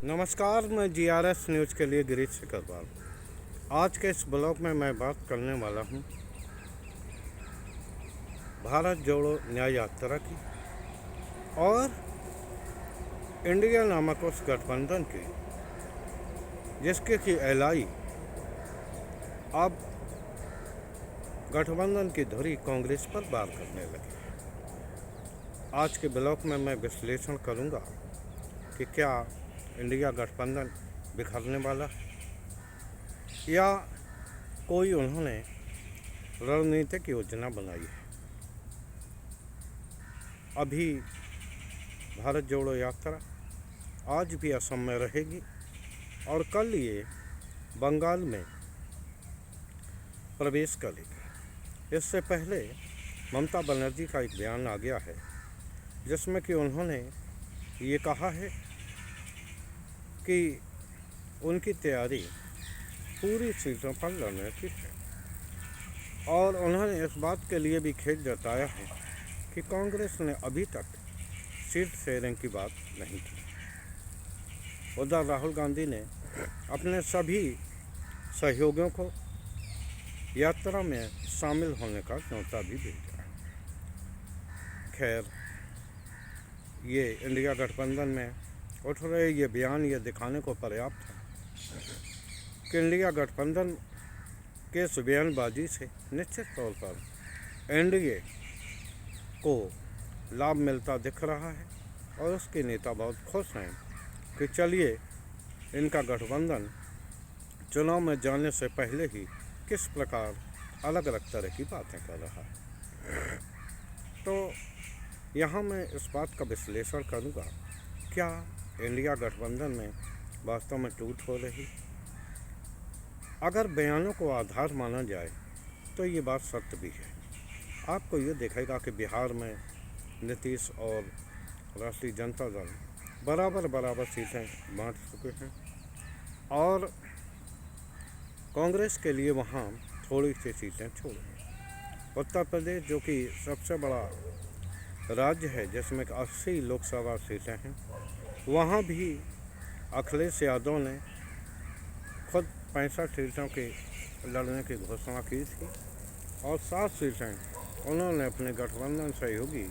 नमस्कार, मैं GRS news के लिए गिरीश अग्रवाल। आज के इस ब्लॉग में मैं बात करने वाला हूँ भारत जोड़ो न्याय यात्रा की और इंडिया नामक उस गठबंधन की जिसके की एलाई अब गठबंधन की धुरी कांग्रेस पर वार करने लगी है। आज के ब्लॉग में मैं विश्लेषण करूँगा कि क्या इंडिया गठबंधन बिखरने वाला है या कोई उन्होंने रणनीतिक योजना बनाई है। अभी भारत जोड़ो यात्रा आज भी असम में रहेगी और कल ये बंगाल में प्रवेश करेगी। इससे पहले ममता बनर्जी का एक बयान आ गया है जिसमें कि उन्होंने ये कहा है कि उनकी तैयारी पूरी सीटों पर लड़ने की है और उन्होंने इस बात के लिए भी खेद जताया है कि कांग्रेस ने अभी तक सीट शेयरिंग की बात नहीं की। उधर राहुल गांधी ने अपने सभी सहयोगियों को यात्रा में शामिल होने का न्योता भी भेजा है। खैर, ये इंडिया गठबंधन में उठ रहे ये बयान ये दिखाने को पर्याप्त है कि इंडिया गठबंधन के इस बयानबाजी से निश्चित तौर पर एनडीए को लाभ मिलता दिख रहा है और उसके नेता बहुत खुश हैं कि चलिए इनका गठबंधन चुनाव में जाने से पहले ही किस प्रकार अलग अलग तरह की बातें कर रहा है। तो यहाँ मैं इस बात का विश्लेषण करूँगा, क्या इंडिया गठबंधन में वास्तव में टूट हो रही? अगर बयानों को आधार माना जाए तो ये बात सत्य भी है। आपको ये दिखेगा कि बिहार में नीतीश और राष्ट्रीय जनता दल बराबर सीटें बांट चुके हैं और कांग्रेस के लिए वहाँ थोड़ी सी सीटें छोड़ी। उत्तर प्रदेश जो कि सबसे बड़ा राज्य है जिसमें 80 लोकसभा सीटें हैं, वहाँ भी अखिलेश यादव ने खुद 65 सीटों के लड़ने की घोषणा की थी और 7 सीटें उन्होंने अपने गठबंधन सहयोगी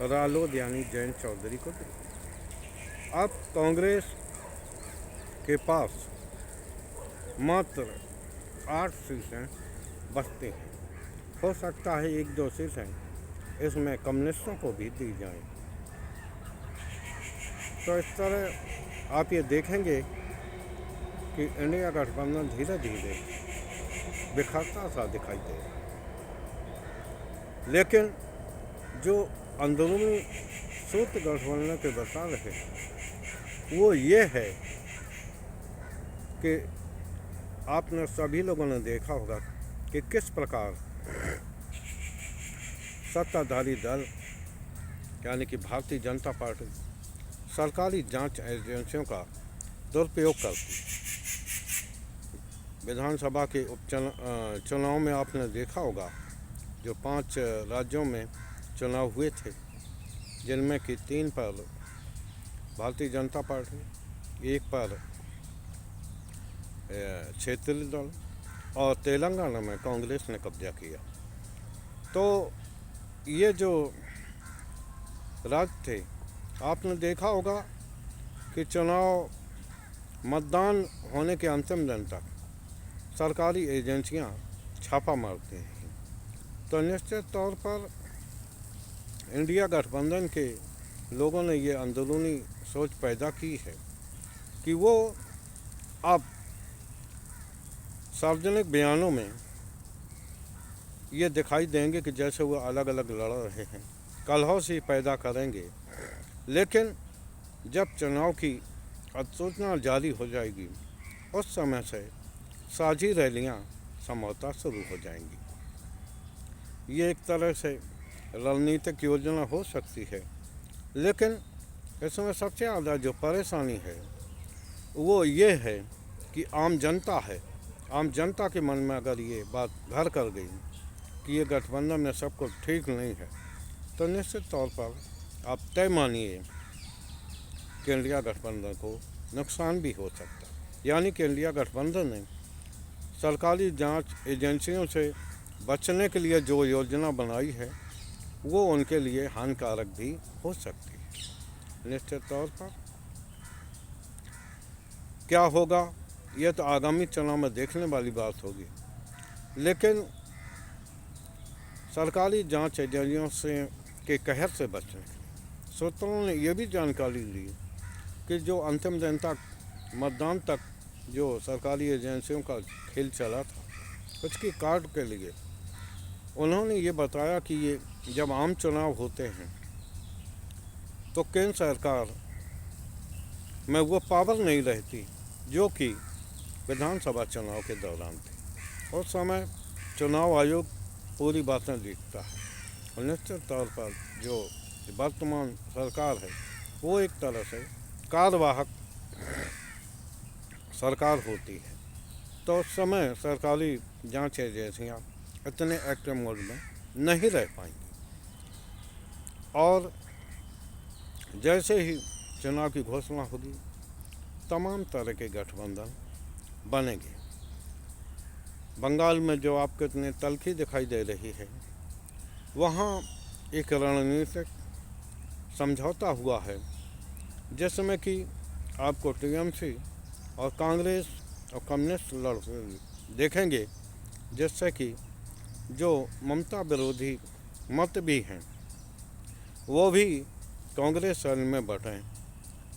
रालोद यानी जयंत चौधरी को दी। अब कांग्रेस के पास मात्र 8 सीटें बचती हैं। हो सकता है 1-2 सीटें इसमें कम्युनिस्टों को भी दी जाएं। तो इस तरह आप ये देखेंगे कि इंडिया गठबंधन धीरे धीरे बिखरता सा दिखाई दे। लेकिन जो अंदरूनी सूत्र गठबंधन के बता रहे हैं वो ये है कि आपने सभी लोगों ने देखा होगा कि किस प्रकार सत्ताधारी दल यानी कि भारतीय जनता पार्टी सरकारी जांच एजेंसियों का दुरुपयोग करती। विधानसभा के चुनाव में आपने देखा होगा जो 5 राज्यों में चुनाव हुए थे जिनमें कि 3 पर भारतीय जनता पार्टी, 1 पर क्षेत्रीय दल और तेलंगाना में कांग्रेस ने कब्जा किया। तो ये जो राज्य थे आपने देखा होगा कि चुनाव मतदान होने के अंतिम दिन तक सरकारी एजेंसियां छापा मारती हैं। तो निश्चित तौर पर इंडिया गठबंधन के लोगों ने ये अंदरूनी सोच पैदा की है कि वो अब सार्वजनिक बयानों में ये दिखाई देंगे कि जैसे वो अलग अलग लड़ रहे हैं, कलह सी पैदा करेंगे, लेकिन जब चुनाव की अधिसूचना जारी हो जाएगी उस समय से साझी रैलियां संभवतः शुरू हो जाएंगी। ये एक तरह से रणनीतिक योजना हो सकती है, लेकिन इसमें सबसे ज़्यादा जो परेशानी है वो ये है कि आम जनता के मन में अगर ये बात घर कर गई कि ये गठबंधन में सब कुछ ठीक नहीं है तो निश्चित तौर पर आप तय मानिए कि इंडिया गठबंधन को नुकसान भी हो सकता है। यानी कि इंडिया गठबंधन ने सरकारी जांच एजेंसियों से बचने के लिए जो योजना बनाई है वो उनके लिए हानिकारक भी हो सकती है। निश्चित तौर पर क्या होगा ये तो आगामी चुनाव में देखने वाली बात होगी, लेकिन सरकारी जांच एजेंसियों से के कहर से बचने के लिए सूत्रों ने यह भी जानकारी ली कि जो अंतिम दिन तक मतदान तक जो सरकारी एजेंसियों का खेल चला था उसकी काट के लिए उन्होंने ये बताया कि ये जब आम चुनाव होते हैं तो केंद्र सरकार में वो पावर नहीं रहती जो कि विधानसभा चुनाव के दौरान थी। उस समय चुनाव आयोग पूरी बातें देखता है और निश्चित तौर पर जो वर्तमान सरकार है वो एक तरह से कार्यवाहक सरकार होती है, तो उस समय सरकारी जांच एजेंसियाँ इतने एक्टिव मोड में नहीं रह पाएंगी और जैसे ही चुनाव की घोषणा होगी तमाम तरह के गठबंधन बनेंगे। बंगाल में जो आपको इतनी तल्खी दिखाई दे रही है वहाँ एक रणनीतिक समझौता हुआ है जिसमें कि आपको टीएमसी और कांग्रेस और कम्युनिस्ट लड़ देखेंगे, जिससे कि जो ममता विरोधी मत भी हैं वो भी कांग्रेस सेल में बटें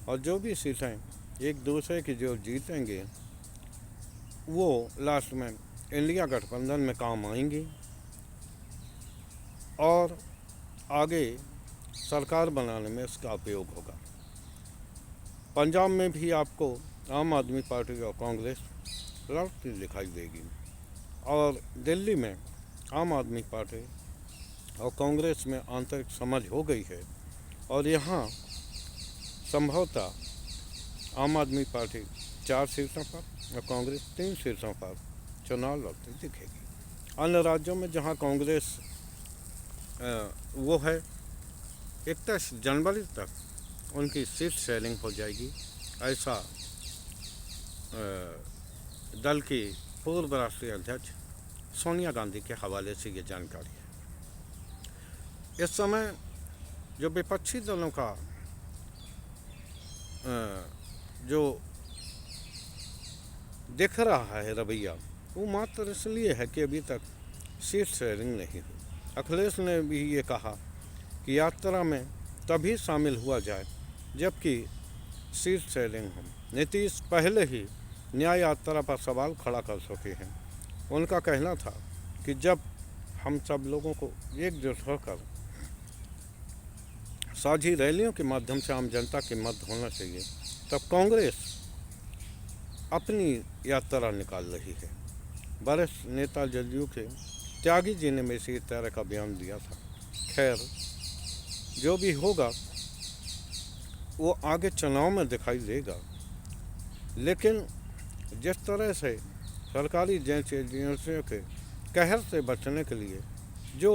और जो भी सीटें एक दूसरे की जो जीतेंगे वो लास्ट में इंडिया गठबंधन में काम आएंगी और आगे सरकार बनाने में इसका उपयोग होगा। पंजाब में भी आपको आम आदमी पार्टी और कांग्रेस लड़ती दिखाई देगी और दिल्ली में आम आदमी पार्टी और कांग्रेस में आंतरिक समझ हो गई है और यहाँ संभवतः आम आदमी पार्टी 4 सीटों पर और कांग्रेस 3 सीटों पर चुनाव लड़ती दिखेगी। अन्य राज्यों में जहाँ कांग्रेस वो है 31 जनवरी तक उनकी सीट शेयरिंग हो जाएगी, ऐसा दल की पूर्व राष्ट्रीय अध्यक्ष सोनिया गांधी के हवाले से ये जानकारी है। इस समय जो विपक्षी दलों का जो दिख रहा है रवैया वो मात्र इसलिए है कि अभी तक सीट शेयरिंग नहीं हुई। अखिलेश ने भी ये कहा कि यात्रा में तभी शामिल हुआ जाए जबकि सीट शेयरिंग हो। नीतीश पहले ही न्याय यात्रा पर सवाल खड़ा कर चुके हैं। उनका कहना था कि जब हम सब लोगों को एकजुट होकर साझी रैलियों के माध्यम से आम जनता की मदद होना चाहिए, तब कांग्रेस अपनी यात्रा निकाल रही है। वरिष्ठ नेता जदयू के त्यागी जी ने में से इस तरह का बयान दिया था। खैर जो भी होगा वो आगे चुनाव में दिखाई देगा, लेकिन जिस तरह से सरकारी जांच एजेंसियों के कहर से बचने के लिए जो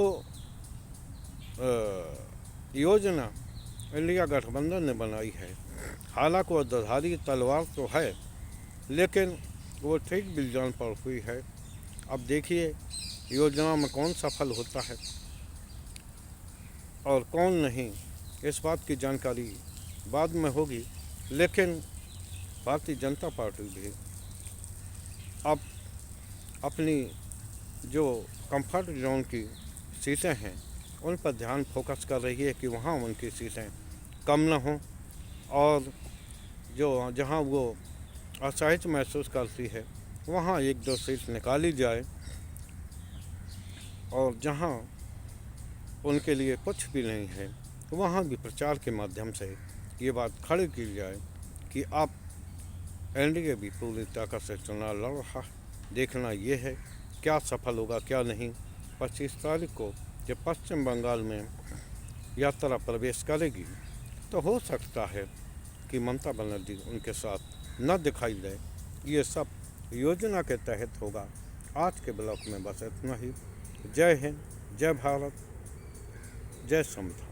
योजना इंडिया गठबंधन ने बनाई है, हालांकि वो दुधारी तलवार तो है लेकिन वो ठीक भी जान पर हुई है। अब देखिए योजना में कौन सफल होता है और कौन नहीं, इस बात की जानकारी बाद में होगी। लेकिन भारतीय जनता पार्टी भी अब अपनी जो कंफर्ट जोन की सीटें हैं उन पर ध्यान फोकस कर रही है कि वहाँ उनकी सीटें कम न हों और जो जहाँ वो असहज महसूस करती है वहाँ 1-2 सीट निकाली जाए और जहाँ उनके लिए कुछ भी नहीं है वहाँ भी प्रचार के माध्यम से ये बात खड़ी की जाए कि अब एनडीए भी पूरी ताकत से चुनाव लड़ रहा। देखना ये है क्या सफल होगा क्या नहीं। 25 तारीख को जब पश्चिम बंगाल में यात्रा प्रवेश करेगी तो हो सकता है कि ममता बनर्जी उनके साथ न दिखाई दे। ये सब योजना के तहत होगा। आज के ब्लॉग में बस इतना ही। जय हिंद, जय भारत, जय संविधान।